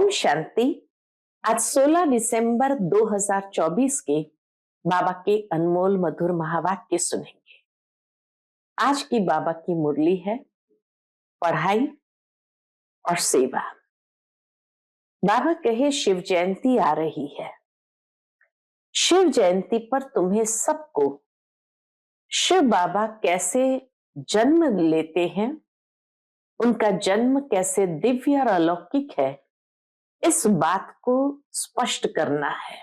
ओम शांति। आज 16 दिसंबर 2024 के बाबा के अनमोल मधुर महावाक्य सुनेंगे। आज की बाबा की मुरली है पढ़ाई और सेवा। बाबा कहे शिव जयंती आ रही है। शिव जयंती पर तुम्हें सबको शिव बाबा कैसे जन्म लेते हैं, उनका जन्म कैसे दिव्य और अलौकिक है, इस बात को स्पष्ट करना है।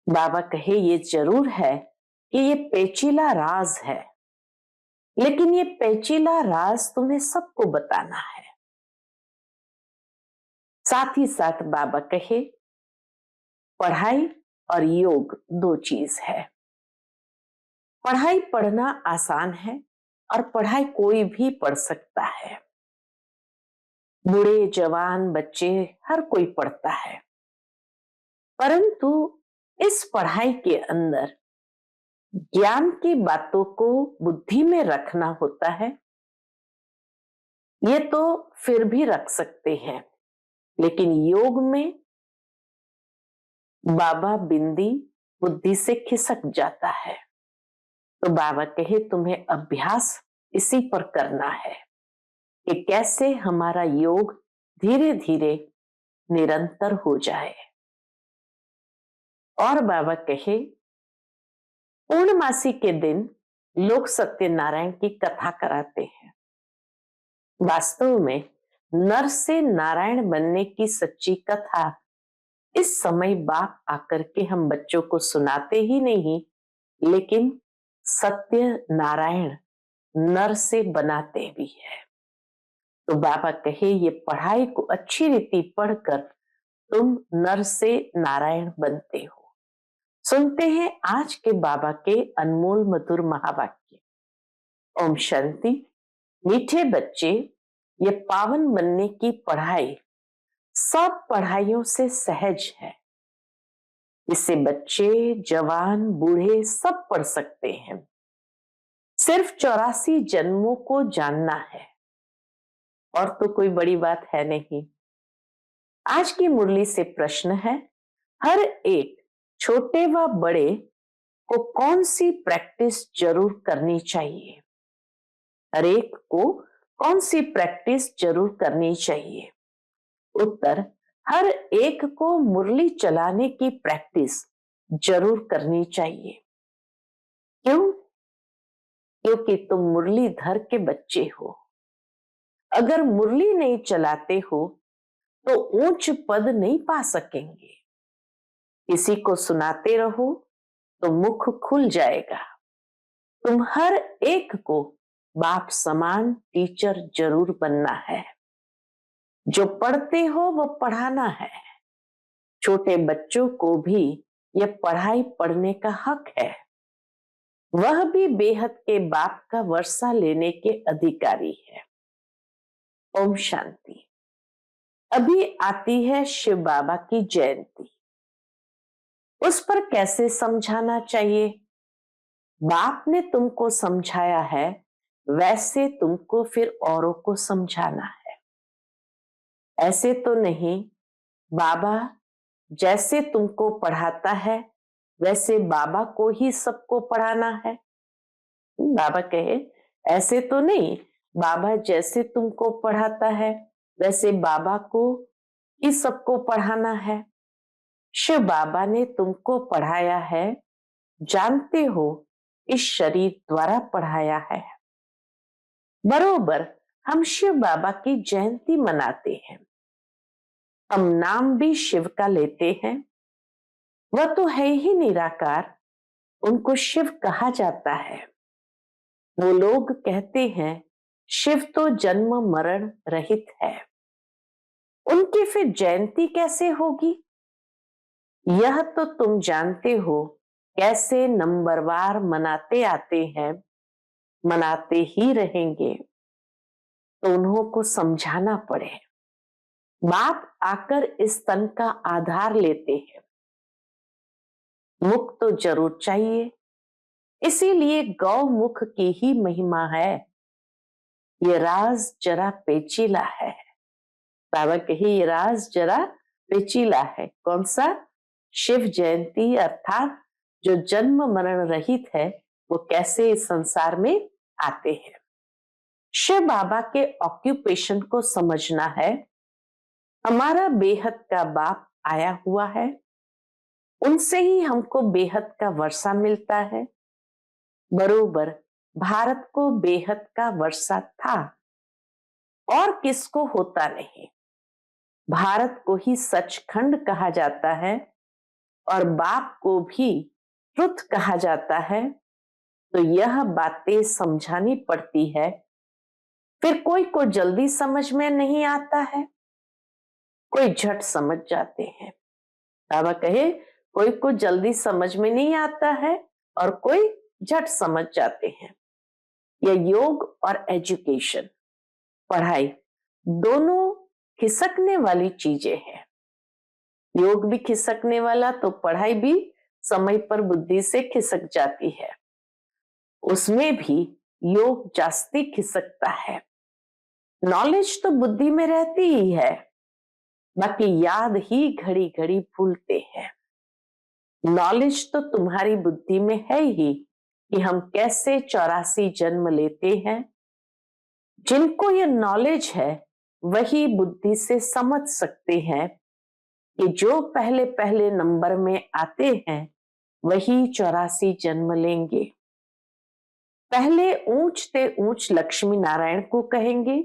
बाबा कहे ये जरूर है कि ये पेचीला राज है, लेकिन ये पेचीला राज तुम्हें सबको बताना है। साथ ही साथ बाबा कहे पढ़ाई और योग दो चीज है। पढ़ाई पढ़ना आसान है और पढ़ाई कोई भी पढ़ सकता है। बूढ़े जवान बच्चे हर कोई पढ़ता है, परंतु इस पढ़ाई के अंदर ज्ञान की बातों को बुद्धि में रखना होता है। ये तो फिर भी रख सकते हैं, लेकिन योग में बाबा बिंदी बुद्धि से खिसक जाता है। तो बाबा कहे तुम्हें अभ्यास इसी पर करना है कि कैसे हमारा योग धीरे धीरे निरंतर हो जाए। और बाबा कहे पूर्णमासी के दिन लोग सत्यनारायण की कथा कराते हैं। वास्तव में नर से नारायण बनने की सच्ची कथा इस समय बाप आकर के हम बच्चों को सुनाते ही नहीं, लेकिन सत्य नारायण नर से बनाते भी है। तो बाबा कहे ये पढ़ाई को अच्छी रीति पढ़कर तुम नर से नारायण बनते हो। सुनते हैं आज के बाबा के अनमोल मधुर महावाक्य। ओम शांति। मीठे बच्चे, ये पावन बनने की पढ़ाई सब पढ़ाइयों से सहज है। इसे बच्चे जवान बूढ़े सब पढ़ सकते हैं। सिर्फ 84 जन्मों को जानना है और तो कोई बड़ी बात है नहीं। आज की मुरली से प्रश्न है, हर एक छोटे व बड़े को कौन सी प्रैक्टिस जरूर करनी चाहिए? हर एक को कौन सी प्रैक्टिस जरूर करनी चाहिए? उत्तर, हर एक को मुरली चलाने की प्रैक्टिस जरूर करनी चाहिए। क्यों? क्योंकि तुम मुरलीधर के बच्चे हो। अगर मुरली नहीं चलाते हो तो ऊंच पद नहीं पा सकेंगे। किसी को सुनाते रहो तो मुख खुल जाएगा। तुम हर एक को बाप समान टीचर जरूर बनना है। जो पढ़ते हो वो पढ़ाना है। छोटे बच्चों को भी यह पढ़ाई पढ़ने का हक है। वह भी बेहद के बाप का वर्षा लेने के अधिकारी है। ओम शांति। अभी आती है शिव बाबा की जयंती। उस पर कैसे समझाना चाहिए? बाप ने तुमको समझाया है, वैसे तुमको फिर औरों को समझाना है। ऐसे तो नहीं, बाबा जैसे तुमको पढ़ाता है वैसे बाबा को ही सबको पढ़ाना है। बाबा कहे ऐसे तो नहीं, बाबा जैसे तुमको पढ़ाता है वैसे बाबा को ही सबको पढ़ाना है। शिव बाबा ने तुमको पढ़ाया है, जानते हो इस शरीर द्वारा पढ़ाया है। बरोबर हम शिव बाबा की जयंती मनाते हैं। हम नाम भी शिव का लेते हैं। वह तो है ही निराकार, उनको शिव कहा जाता है। वो लोग कहते हैं शिव तो जन्म मरण रहित है, उनकी फिर जयंती कैसे होगी? यह तो तुम जानते हो कैसे नंबरवार मनाते आते हैं, मनाते ही रहेंगे। तो उन्हों को समझाना पड़े। बाप आकर इस तन का आधार लेते हैं। मुख तो जरूर चाहिए, इसीलिए गौमुख की ही महिमा है। ये राज जरा पेचीला है। बाबा कहे ये राज जरा पेचीला है। कौन सा? शिव जयंती अर्थात जो जन्म मरण रहित है वो कैसे इस संसार में आते हैं। शिव बाबा के ऑक्यूपेशन को समझना है। हमारा बेहद का बाप आया हुआ है, उनसे ही हमको बेहद का वर्षा मिलता है। बरोबर भारत को बेहद का वर्षा था और किसको होता नहीं। भारत को ही सचखंड कहा जाता है और बाप को भी ट्रुथ कहा जाता है। तो यह बातें समझानी पड़ती है। फिर कोई को जल्दी समझ में नहीं आता है, कोई झट समझ जाते हैं। बाबा कहे कोई को जल्दी समझ में नहीं आता है और कोई झट समझ जाते हैं। यह योग और एजुकेशन, पढ़ाई दोनों खिसकने वाली चीजें हैं। योग भी खिसकने वाला तो पढ़ाई भी समय पर बुद्धि से खिसक जाती है। उसमें भी योग जास्ती खिसकता है। नॉलेज तो बुद्धि में रहती ही है, बाकी याद ही घड़ी घड़ी भूलते हैं। नॉलेज तो तुम्हारी बुद्धि में है ही कि हम कैसे 84 जन्म लेते हैं। जिनको ये नॉलेज है वही बुद्धि से समझ सकते हैं कि जो पहले पहले नंबर में आते हैं वही 84 जन्म लेंगे। पहले ऊंचते ऊंच लक्ष्मी नारायण को कहेंगे।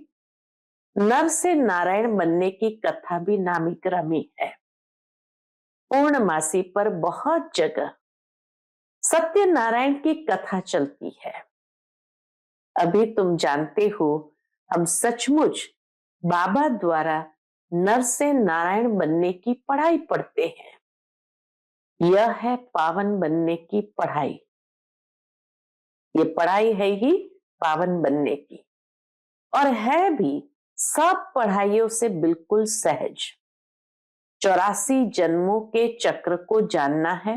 नर से नारायण बनने की कथा भी नामी ग्रामी है। पूर्णमासी पर बहुत जगह सत्यनारायण की कथा चलती है। अभी तुम जानते हो हम सचमुच बाबा द्वारा नर से नारायण बनने की पढ़ाई पढ़ते हैं। यह है पावन बनने की पढ़ाई। ये पढ़ाई है ही पावन बनने की, और है भी सब पढ़ाइयों से बिल्कुल सहज। 84 जन्मों के चक्र को जानना है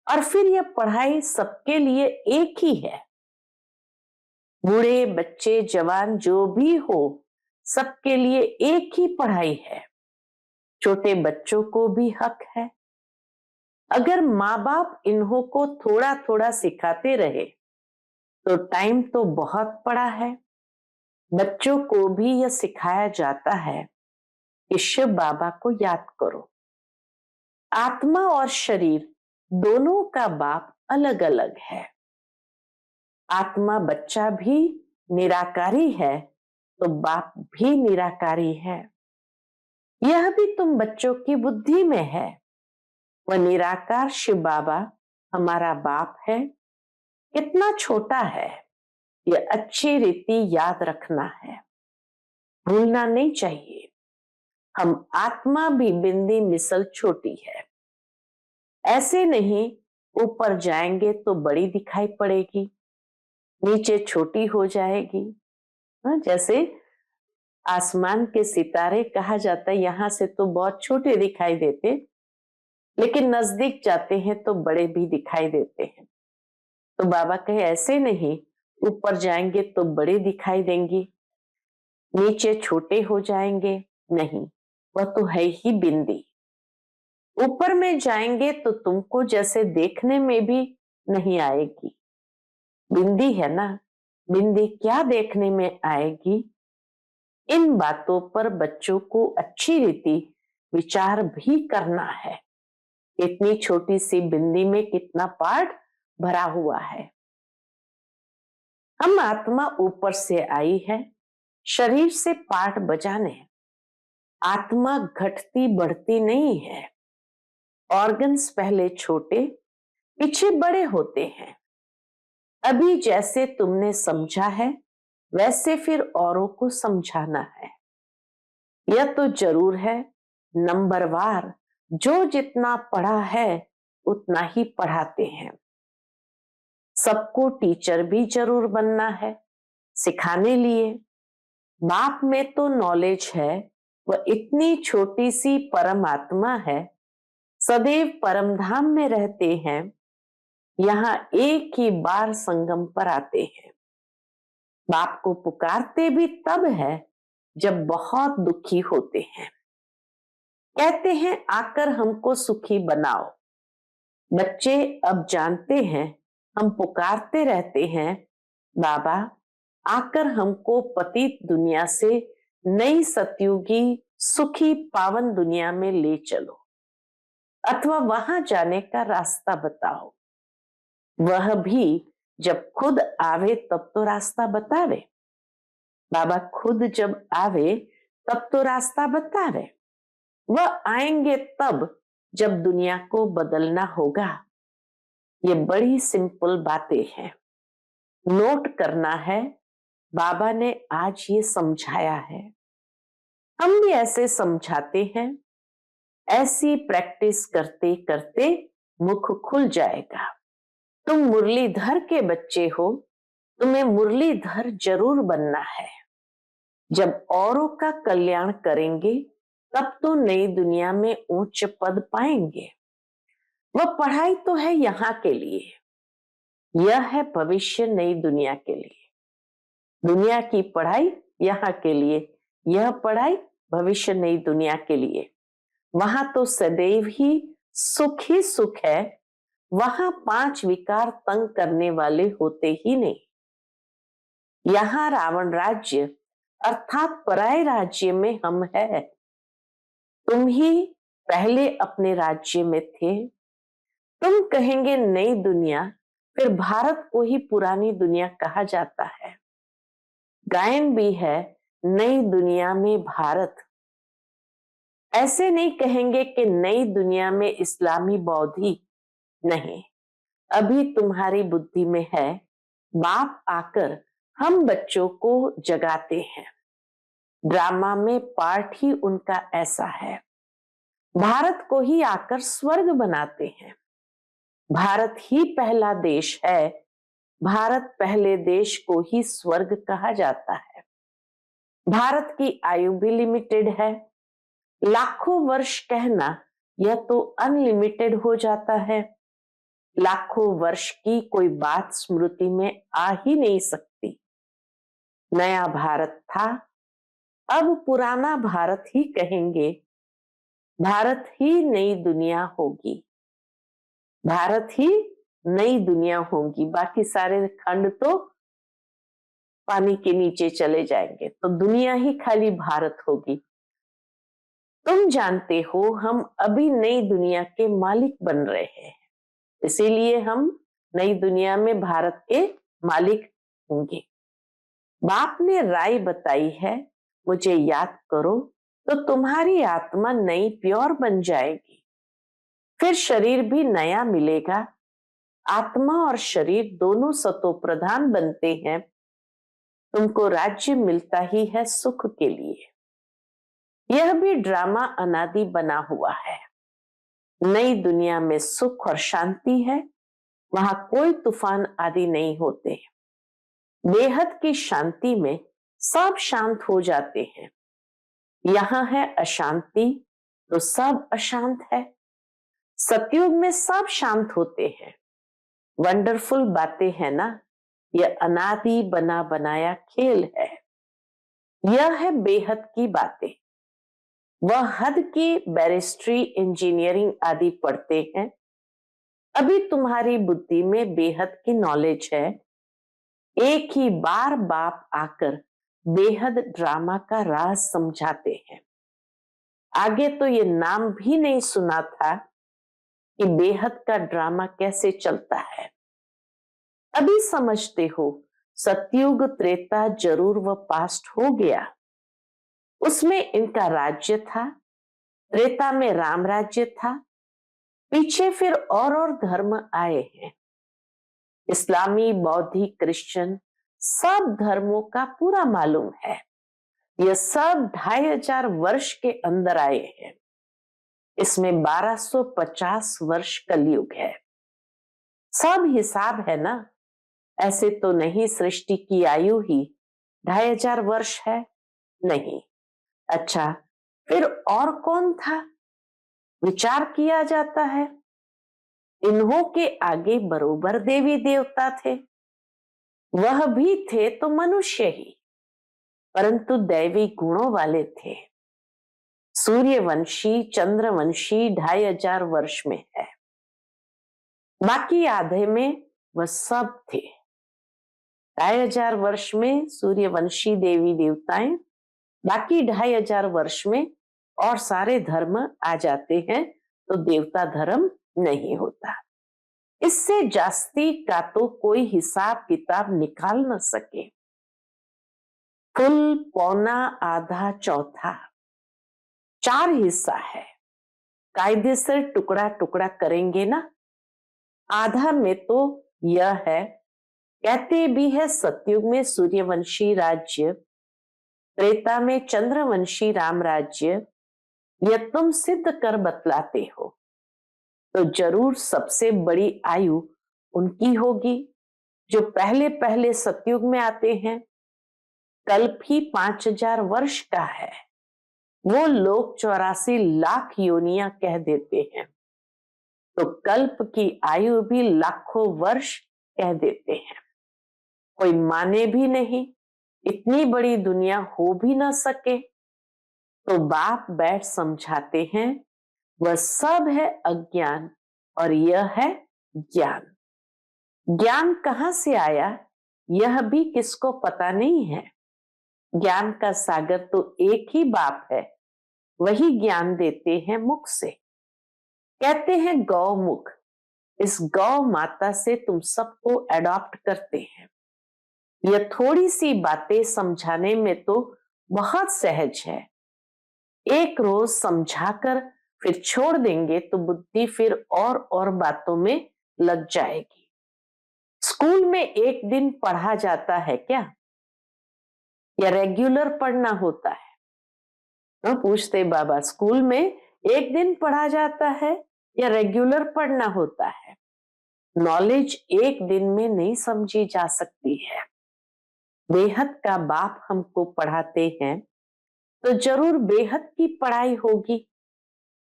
और फिर यह पढ़ाई सबके लिए एक ही है। बूढ़े बच्चे जवान जो भी हो सबके लिए एक ही पढ़ाई है। छोटे बच्चों को भी हक है। अगर माँ बाप इन्हों को थोड़ा थोड़ा सिखाते रहे तो टाइम तो बहुत पड़ा है। बच्चों को भी यह सिखाया जाता है कि शिव बाबा को याद करो। आत्मा और शरीर दोनों का बाप अलग अलग है। आत्मा बच्चा भी निराकारी है तो बाप भी निराकारी है। यह भी तुम बच्चों की बुद्धि में है। वह निराकार शिव बाबा हमारा बाप है। कितना छोटा है यह अच्छी रीति याद रखना है, भूलना नहीं चाहिए। हम आत्मा भी बिंदी मिसल छोटी है। ऐसे नहीं ऊपर जाएंगे तो बड़ी दिखाई पड़ेगी, नीचे छोटी हो जाएगी। जैसे आसमान के सितारे कहा जाता है यहां से तो बहुत छोटे दिखाई देते, लेकिन नजदीक जाते हैं तो बड़े भी दिखाई देते हैं। तो बाबा कहे ऐसे नहीं ऊपर जाएंगे तो बड़े दिखाई देंगी, नीचे छोटे हो जाएंगे। नहीं, वह तो है ही बिंदी। ऊपर में जाएंगे तो तुमको जैसे देखने में भी नहीं आएगी। बिंदी है ना, बिंदी क्या देखने में आएगी। इन बातों पर बच्चों को अच्छी रीति विचार भी करना है। इतनी छोटी सी बिंदी में कितना पार्ट भरा हुआ है। हम आत्मा ऊपर से आई है शरीर से पाठ बजाने। आत्मा घटती बढ़ती नहीं है। ऑर्गन्स पहले छोटे पीछे बड़े होते हैं। अभी जैसे तुमने समझा है वैसे फिर औरों को समझाना है। यह तो जरूर है नंबरवार जो जितना पढ़ा है उतना ही पढ़ाते हैं। सबको टीचर भी जरूर बनना है सिखाने लिए। बाप में तो नॉलेज है, वह इतनी छोटी सी परमात्मा है, सदैव परमधाम में रहते हैं। यहाँ एक ही बार संगम पर आते हैं। बाप को पुकारते भी तब है जब बहुत दुखी होते हैं, कहते हैं आकर हमको सुखी बनाओ। बच्चे अब जानते हैं, हम पुकारते रहते हैं, बाबा आकर हमको पतित दुनिया से नई सतयुगी सुखी पावन दुनिया में ले चलो, अथवा वहां जाने का रास्ता बताओ। वह भी जब खुद आवे तब तो रास्ता बतावे। बाबा खुद जब आवे तब तो रास्ता बतावे। वह आएंगे तब जब दुनिया को बदलना होगा। ये बड़ी सिंपल बातें हैं, नोट करना है। बाबा ने आज ये समझाया है, हम भी ऐसे समझाते हैं। ऐसी प्रैक्टिस करते करते मुख खुल जाएगा। तुम मुरलीधर के बच्चे हो, तुम्हें मुरलीधर जरूर बनना है। जब औरों का कल्याण करेंगे तब तो नई दुनिया में उच्च पद पाएंगे। वह पढ़ाई तो है यहाँ के लिए, यह है भविष्य नई दुनिया के लिए। दुनिया की पढ़ाई यहाँ के लिए, यह पढ़ाई भविष्य नई दुनिया के लिए। वहां तो सदैव ही सुख है। वहां 5 विकार तंग करने वाले होते ही नहीं। यहाँ रावण राज्य अर्थात पराये राज्य में हम है। तुम ही पहले अपने राज्य में थे। तुम कहेंगे नई दुनिया, फिर भारत को ही पुरानी दुनिया कहा जाता है। गायन भी है नई दुनिया में भारत। ऐसे नहीं कहेंगे कि नई दुनिया में इस्लामी बौद्धि, नहीं। अभी तुम्हारी बुद्धि में है। बाप आकर हम बच्चों को जगाते हैं। ड्रामा में पार्ट ही उनका ऐसा है। भारत को ही आकर स्वर्ग बनाते हैं। भारत ही पहला देश है। भारत पहले देश को ही स्वर्ग कहा जाता है। भारत की आयु भी लिमिटेड है। लाखों वर्ष कहना यह तो अनलिमिटेड हो जाता है। लाखों वर्ष की कोई बात स्मृति में आ ही नहीं सकती। नया भारत था, अब पुराना भारत ही कहेंगे। भारत ही नई दुनिया होगी। भारत ही नई दुनिया होगी। बाकी सारे खंड तो पानी के नीचे चले जाएंगे, तो दुनिया ही खाली भारत होगी। तुम जानते हो हम अभी नई दुनिया के मालिक बन रहे हैं, इसीलिए हम नई दुनिया में भारत के मालिक होंगे। बाप ने राय बताई है, मुझे याद करो तो तुम्हारी आत्मा नई प्योर बन जाएगी। फिर शरीर भी नया मिलेगा। आत्मा और शरीर दोनों सतो प्रधान बनते हैं। तुमको राज्य मिलता ही है सुख के लिए। यह भी ड्रामा अनादि बना हुआ है। नई दुनिया में सुख और शांति है। वहां कोई तूफान आदि नहीं होते। बेहद की शांति में सब शांत हो जाते हैं। यहाँ है अशांति तो सब अशांत है। सतयुग में सब शांत होते हैं। वंडरफुल बातें है ना। यह अनादि बना बनाया खेल है। यह है बेहद की बातें। वह हद की बैरिस्ट्री, इंजीनियरिंग आदि पढ़ते हैं। अभी तुम्हारी बुद्धि में बेहद की नॉलेज है। एक ही बार बाप आकर बेहद ड्रामा का राज समझाते हैं। आगे तो ये नाम भी नहीं सुना था कि बेहद का ड्रामा कैसे चलता है। अभी समझते हो सतयुग त्रेता जरूर वह पास्ट हो गया। उसमें इनका राज्य था। त्रेता में राम राज्य था। पीछे फिर और धर्म आए हैं। इस्लामी, बौद्धी, क्रिश्चियन सब धर्मों का पूरा मालूम है। यह सब 2500 वर्ष के अंदर आए हैं। इसमें 1250 वर्ष कलयुग है। सब हिसाब है ना। ऐसे तो नहीं सृष्टि की आयु ही 2500 वर्ष है, नहीं। अच्छा, फिर और कौन था? विचार किया जाता है। इन्हों के आगे बरोबर देवी देवता थे। वह भी थे तो मनुष्य ही। परंतु दैवी गुणों वाले थे। सूर्यवंशी चंद्रवंशी 2500 वर्ष में है, बाकी आधे में वह सब थे। 2500 वर्ष में सूर्यवंशी देवी देवताएं, बाकी 2500 वर्ष में और सारे धर्म आ जाते हैं, तो देवता धर्म नहीं होता। इससे जास्ती का तो कोई हिसाब किताब निकाल न सके। फुल, पौना, आधा, चौथा, 4 हिस्सा है। कायदे से टुकड़ा टुकड़ा करेंगे ना। आधा में तो यह है, कहते भी है सतयुग में सूर्यवंशी राज्य, त्रेता में चंद्रवंशी राम राज्य। यह तुम सिद्ध कर बतलाते हो, तो जरूर सबसे बड़ी आयु उनकी होगी जो पहले पहले सतयुग में आते हैं। कल्प ही 5000 वर्ष का है, वो लोग 84 लाख योनियां कह देते हैं, तो कल्प की आयु भी लाखों वर्ष कह देते हैं। कोई माने भी नहीं, इतनी बड़ी दुनिया हो भी ना सके, तो बाप बैठ समझाते हैं वह सब है अज्ञान और यह है ज्ञान। ज्ञान कहां से आया यह भी किसको पता नहीं है। ज्ञान का सागर तो एक ही बाप है, वही ज्ञान देते हैं मुख से। कहते हैं गौमुख, इस गौ माता से तुम सबको अडॉप्ट करते हैं। यह थोड़ी सी बातें समझाने में तो बहुत सहज है। एक रोज समझाकर फिर छोड़ देंगे तो बुद्धि फिर और बातों में लग जाएगी। स्कूल में एक दिन पढ़ा जाता है क्या, या रेगुलर पढ़ना होता है? तो पूछते बाबा, स्कूल में एक दिन पढ़ा जाता है या रेगुलर पढ़ना होता है? नॉलेज एक दिन में नहीं समझी जा सकती है। बेहद का बाप हमको पढ़ाते हैं तो जरूर बेहद की पढ़ाई होगी।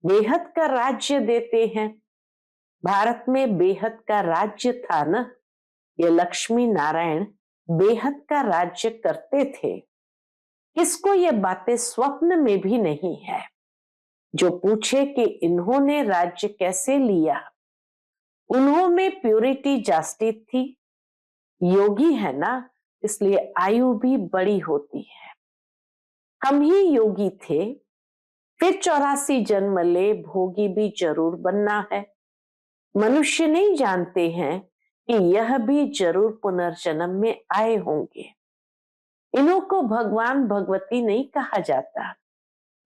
बेहद का राज्य देते हैं। भारत में बेहद का राज्य था ना, ये लक्ष्मी नारायण बेहद का राज्य करते थे। किसको ये बातें स्वप्न में भी नहीं है। जो पूछे कि इन्होंने राज्य कैसे लिया, उन्होंने प्योरिटी जास्ती थी। योगी है ना, इसलिए आयु भी बड़ी होती है। हम ही योगी थे, फिर 84 जन्म ले, भोगी भी जरूर बनना है। मनुष्य नहीं जानते हैं कि यह भी जरूर पुनर्जन्म में आए होंगे। इन्हों को भगवान भगवती नहीं कहा जाता।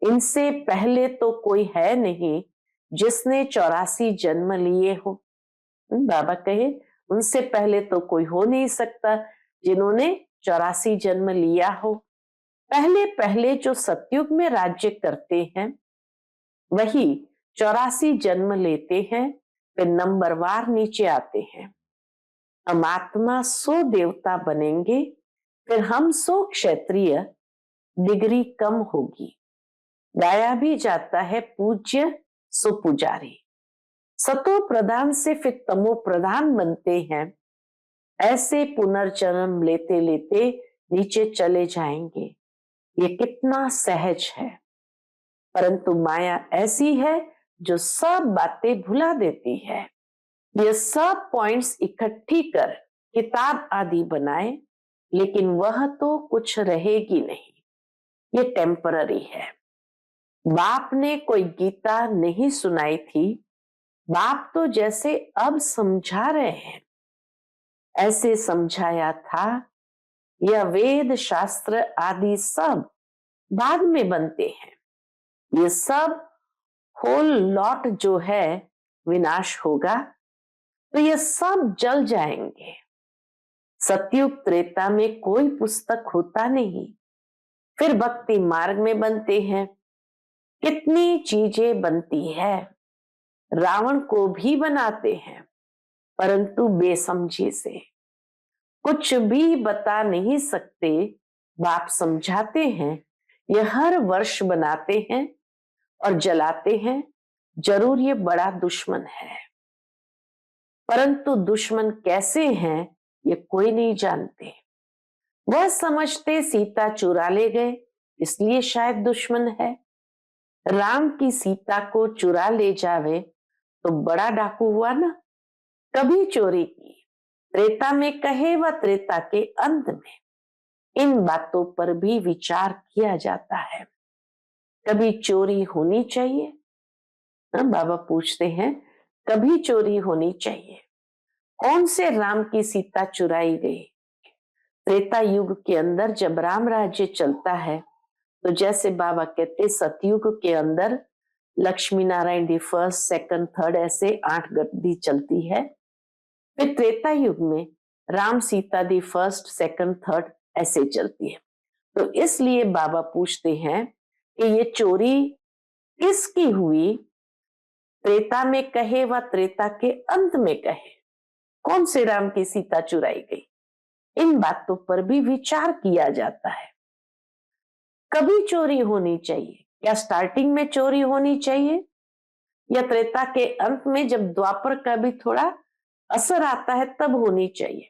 इनसे पहले तो कोई है नहीं जिसने 84 जन्म लिए हो। बाबा कहे उनसे पहले तो कोई हो नहीं सकता जिन्होंने 84 जन्म लिया हो। पहले पहले जो सतयुग में राज्य करते हैं वही 84 जन्म लेते हैं, फिर नंबरवार नीचे आते हैं। हम आत्मा 100 देवता बनेंगे, फिर हम 100 क्षत्रिय, डिग्री कम होगी। गाया भी जाता है पूज्य सो पुजारी। सतो प्रधान से फिर तमो प्रधान बनते हैं। ऐसे पुनर्जन्म लेते लेते नीचे चले जाएंगे। ये कितना सहज है, परंतु माया ऐसी है जो सब बातें भुला देती है। ये सब पॉइंट्स इकट्ठी कर किताब आदि बनाए, लेकिन वह तो कुछ रहेगी नहीं, ये टेम्पररी है। बाप ने कोई गीता नहीं सुनाई थी, बाप तो जैसे अब समझा रहे हैं ऐसे समझाया था। यह वेद शास्त्र आदि सब बाद में बनते हैं। ये सब होल लॉट जो है विनाश होगा, तो ये सब जल जाएंगे। सतयुग त्रेता में कोई पुस्तक होता नहीं, फिर भक्ति मार्ग में बनते हैं। कितनी चीजें बनती है, रावण को भी बनाते हैं, परंतु बेसमझी से कुछ भी बता नहीं सकते। बाप समझाते हैं, यह हर वर्ष बनाते हैं और जलाते हैं। जरूर ये बड़ा दुश्मन है, परंतु दुश्मन कैसे हैं ये कोई नहीं जानते। वह समझते सीता चुरा ले गए, इसलिए शायद दुश्मन है। राम की सीता को चुरा ले जावे तो बड़ा डाकू हुआ ना। कभी चोरी की, त्रेता में कहे व त्रेता के अंत में, इन बातों पर भी विचार किया जाता है। कभी चोरी होनी चाहिए? बाबा पूछते हैं, कभी चोरी होनी चाहिए। कौन से राम की सीता चुराई गई? त्रेता युग के अंदर जब राम राज्य चलता है, तो जैसे बाबा कहते सतयुग के अंदर Lakshmi Narayan the first, second, third, ऐसे 8 गद्दी चलती है। फिर त्रेता युग में Ram Sita the first, second, third ऐसे चलती है। तो इसलिए बाबा पूछते हैं कि ये चोरी किसकी हुई? त्रेता में कहे व त्रेता के अंत में कहे, कौन से राम की सीता चुराई गई? इन बातों पर भी विचार किया जाता है। कभी चोरी होनी चाहिए, क्या स्टार्टिंग में चोरी होनी चाहिए या त्रेता के अंत में जब द्वापर का भी थोड़ा असर आता है तब होनी चाहिए?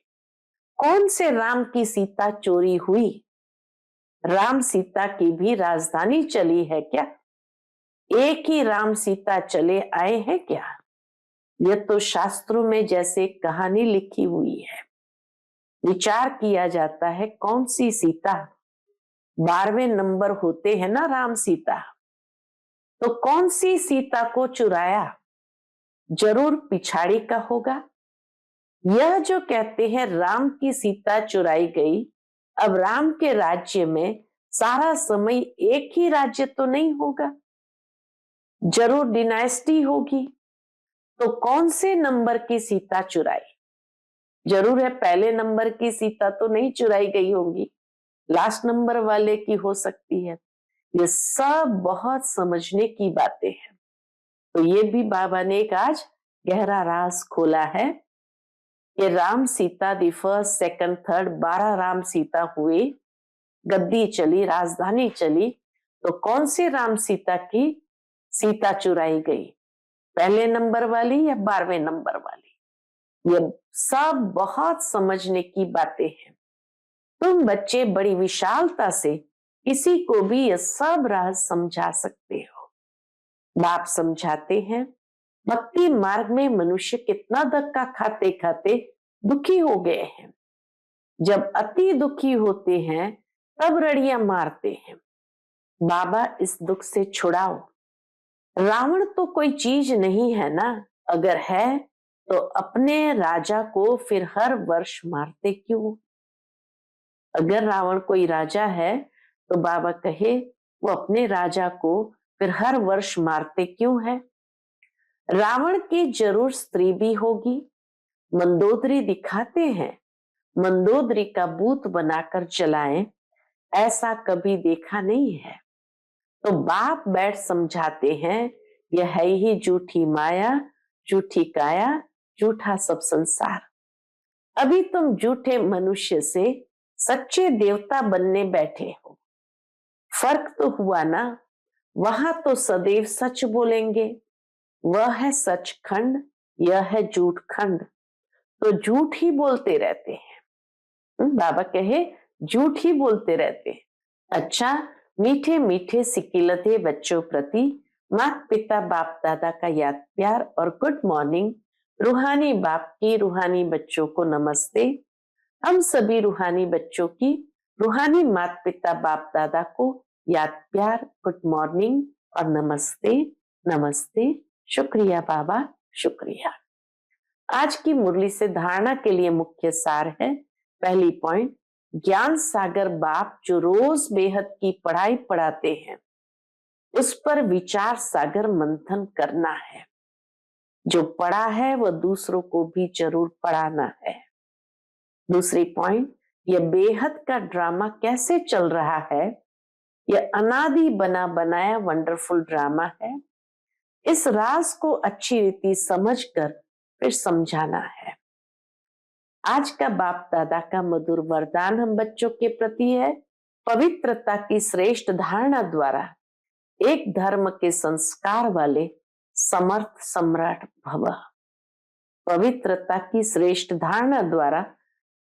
कौन से राम की सीता चोरी हुई? राम सीता की भी राजधानी चली है क्या? एक ही राम सीता चले आए हैं क्या? यह तो शास्त्रों में जैसे कहानी लिखी हुई है। विचार किया जाता है कौन सी सीता, 12वें नंबर होते हैं ना राम सीता, तो कौन सी सीता को चुराया? जरूर पिछाड़ी का होगा। यह जो कहते हैं राम की सीता चुराई गई, अब राम के राज्य में सारा समय एक ही राज्य तो नहीं होगा, जरूर डिनाइस्टी होगी। तो कौन से नंबर की सीता चुराई? जरूर है पहले नंबर की सीता तो नहीं चुराई गई होगी, लास्ट नंबर वाले की हो सकती है। ये सब बहुत समझने की बातें हैं। तो ये भी बाबा ने एक आज गहरा राज खोला है कि Ram Sita the first, second, third 12 Ram Sita हुए, गद्दी चली, राजधानी चली, तो कौन सी राम सीता की सीता चुराई गई? पहले नंबर वाली या 12वें नंबर वाली? ये सब बहुत समझने की बातें हैं। तुम बच्चे बड़ी विशालता से किसी को भी ये सब राज समझा सकते हो। बाप समझाते हैं भक्ति मार्ग में मनुष्य कितना धक्का खाते खाते दुखी हो गए हैं। जब अति दुखी होते हैं तब रड़ियां मारते हैं, बाबा इस दुख से छुड़ाओ। रावण तो कोई चीज नहीं है ना, अगर है तो अपने राजा को फिर हर वर्ष मारते क्यों? अगर रावण कोई राजा है तो बाबा कहे वो अपने राजा को फिर हर वर्ष मारते क्यों है? रावण की जरूर स्त्री भी होगी, मंदोदरी दिखाते हैं, मंदोदरी का भूत बनाकर चलाएं, ऐसा कभी देखा नहीं है। तो बाप बैठ समझाते हैं यह है ही झूठी माया, झूठी काया, झूठा सब संसार। अभी तुम झूठे मनुष्य से सच्चे देवता बनने बैठे हो। फर्क तो हुआ ना, वहां तो सदैव सच बोलेंगे, वह है सचखंड, यह है झूठ खंड, तो झूठ ही बोलते रहते हैं। बाबा कहे झूठ ही बोलते रहते हैं। अच्छा, मीठे मीठे सिकिलते बच्चों प्रति माता पिता बाप दादा का याद प्यार और गुड मॉर्निंग। रूहानी बाप की रूहानी बच्चों को नमस्ते। हम सभी रूहानी बच्चों की रूहानी माता पिता बाप दादा को याद प्यार, गुड मॉर्निंग और नमस्ते। नमस्ते, शुक्रिया बाबा, शुक्रिया। आज की मुरली से धारणा के लिए मुख्य सार है, पहली पॉइंट, ज्ञान सागर बाप जो रोज बेहद की पढ़ाई पढ़ाते हैं, उस पर विचार सागर मंथन करना है। जो पढ़ा है वह दूसरों को भी जरूर पढ़ाना है। दूसरी पॉइंट, यह बेहद का ड्रामा कैसे चल रहा है, यह अनादि बना बनाया वंडरफुल ड्रामा है। इस राज को अच्छी रीति समझकर फिर समझाना है। आज का बाप दादा का मधुर वरदान हम बच्चों के प्रति है, पवित्रता की श्रेष्ठ धारणा द्वारा एक धर्म के संस्कार वाले समर्थ सम्राट भव। पवित्रता की श्रेष्ठ धारणा द्वारा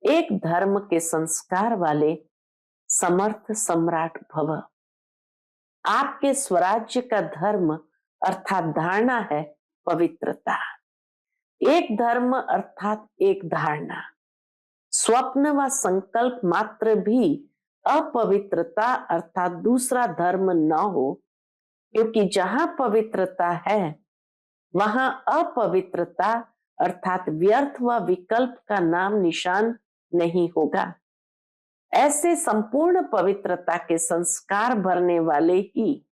एक धर्म के संस्कार वाले समर्थ सम्राट भव। आपके स्वराज्य का धर्म अर्थात धारणा है पवित्रता। एक धर्म अर्थात एक धारणा, स्वप्न व संकल्प मात्र भी अपवित्रता अर्थात दूसरा धर्म न हो, क्योंकि जहां पवित्रता है वहां अपवित्रता अर्थात व्यर्थ व विकल्प का नाम निशान नहीं होगा। ऐसे संपूर्ण पवित्रता के संस्कार भरने वाले ही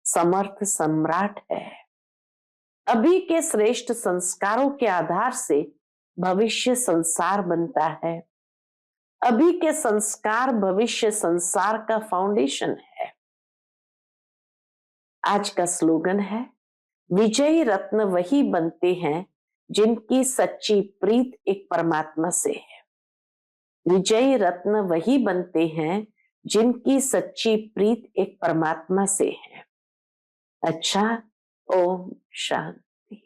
समर्थ सम्राट है। अभी के श्रेष्ठ संस्कारों के आधार से भविष्य संसार बनता है। अभी के संस्कार भविष्य संसार का फाउंडेशन है। आज का स्लोगन है, विजयी रत्न वही बनते हैं जिनकी सच्ची प्रीत एक परमात्मा से है। विजयी रत्न वही बनते हैं जिनकी सच्ची प्रीत एक परमात्मा से है। अच्छा, ओम शांति।